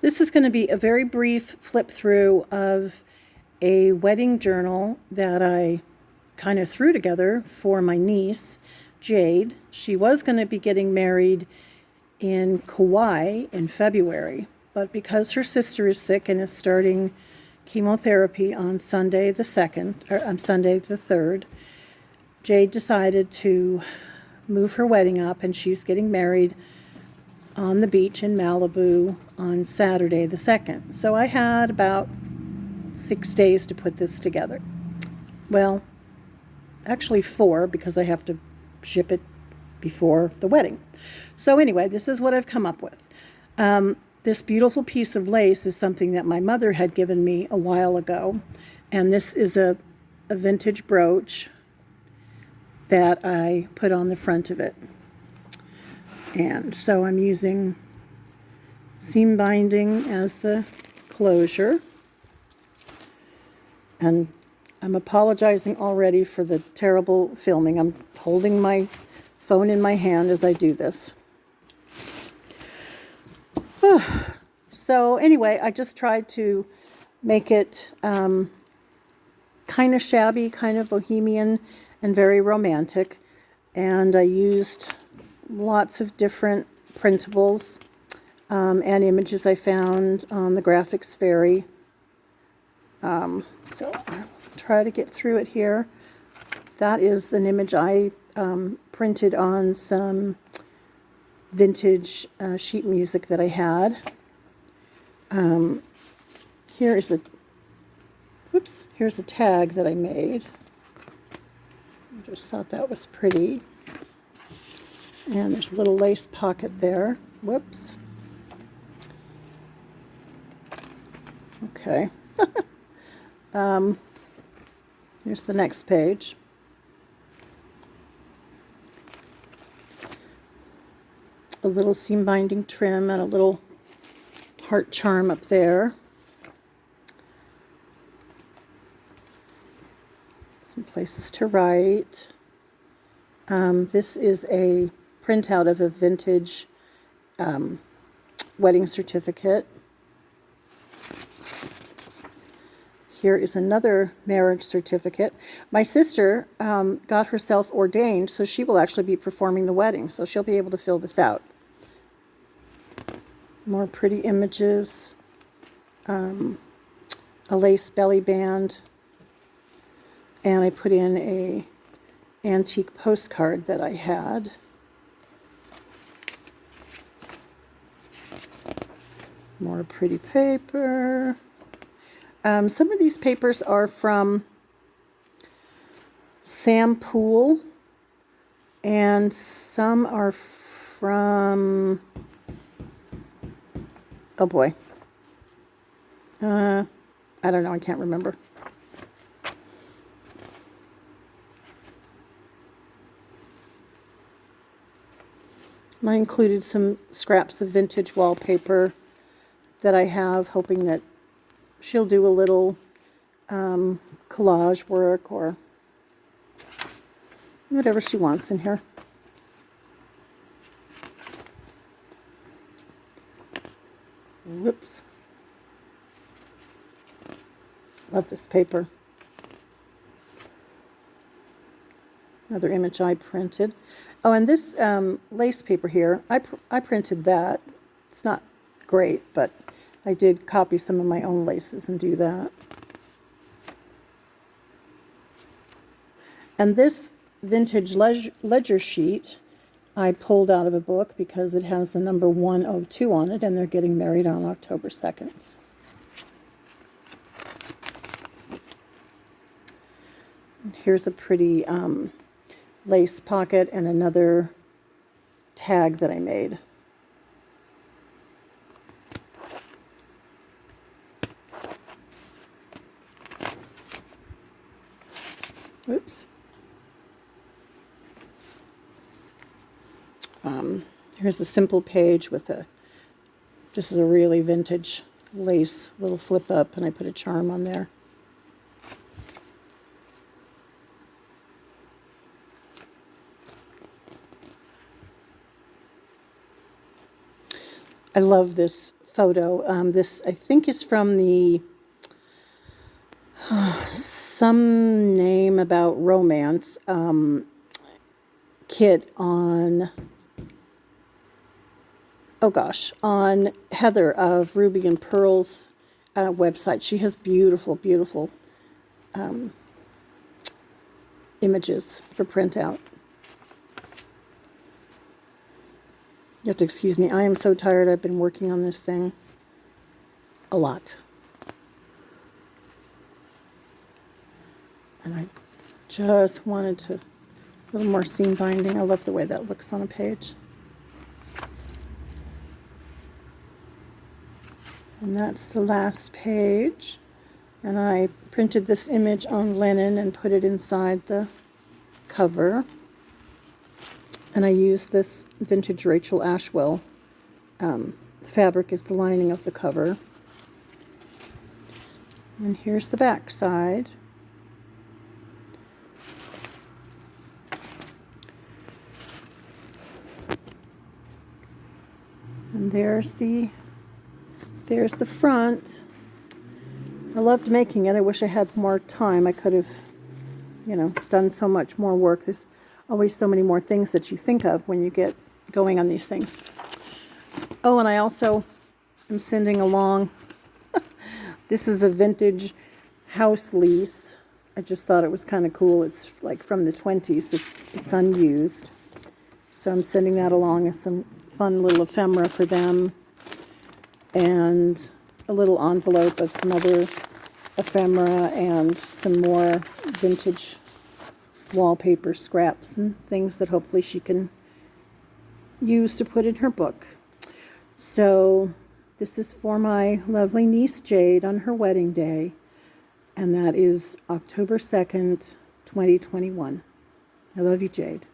This is going to be a very brief flip through of a wedding journal that I kind of threw together for my niece, Jade. She was going to be getting married in Kauai in February, but because her sister is sick and is starting chemotherapy on Sunday the 2nd, or on Sunday the 3rd, Jade decided to move her wedding up, and she's getting married on the beach in Malibu on Saturday the 2nd. So I had about 6 days to put this together. Well, actually 4, because I have to ship it before the wedding. So anyway, this is what I've come up with. This beautiful piece of lace is something that my mother had given me a while ago. And this is a vintage brooch that I put on the front of it. And so I'm using seam binding as the closure. And I'm apologizing already for the terrible filming. I'm holding my phone in my hand as I do this. So anyway, I just tried to make it kind of shabby, kind of bohemian, and very romantic. And I used lots of different printables and images I found on the Graphics Fairy. So I'll try to get through it here. That is an image I printed on some vintage sheet music that I had. Here's a tag that I made. I just thought that was pretty. And there's a little lace pocket there. Whoops. Okay. Here's the next page. A little seam binding trim and a little heart charm up there. Some places to write. This is a printout of a vintage wedding certificate. Here is another marriage certificate. My sister got herself ordained, so she will actually be performing the wedding, so she'll be able to fill this out. More pretty images. A lace belly band. And I put in a antique postcard that I had. More pretty paper. Some of these papers are from Sam Poole, and some are from, oh boy, I don't know, I can't remember. I included some scraps of vintage wallpaper that I have, hoping that she'll do a little collage work or whatever she wants in here. Whoops. Love this paper. Another image I printed. Oh, and this lace paper here, I printed that. It's not great, but I did copy some of my own laces and do that. And this vintage ledger sheet I pulled out of a book because it has the number 102 on it, and they're getting married on October 2nd. And here's a pretty lace pocket and another tag that I made. Oops. Here's a simple page with this is a really vintage lace little flip up, and I put a charm on there. I love this photo. This, I think, is from the some name about romance kit on, oh gosh, on Heather of Ruby and Pearl's website. She has beautiful, beautiful images for printout. You have to excuse me. I am so tired. I've been working on this thing a lot. And I just wanted to, a little more seam binding. I love the way that looks on a page. And that's the last page. And I printed this image on linen and put it inside the cover. And I used this vintage Rachel Ashwell fabric as the lining of the cover. And here's the back side. And there's the front. I loved making it. I wish I had more time. I could have, done so much more work. There's always so many more things that you think of when you get going on these things. Oh, and I also am sending along, this is a vintage house lease. I just thought it was kind of cool. It's like from the 20s. It's unused. So I'm sending that along as some fun little ephemera for them. And a little envelope of some other ephemera and some more vintage wallpaper scraps and things that hopefully she can use to put in her book. So this is for my lovely niece Jade on her wedding day, and that is October 2nd, 2021. I love you, Jade.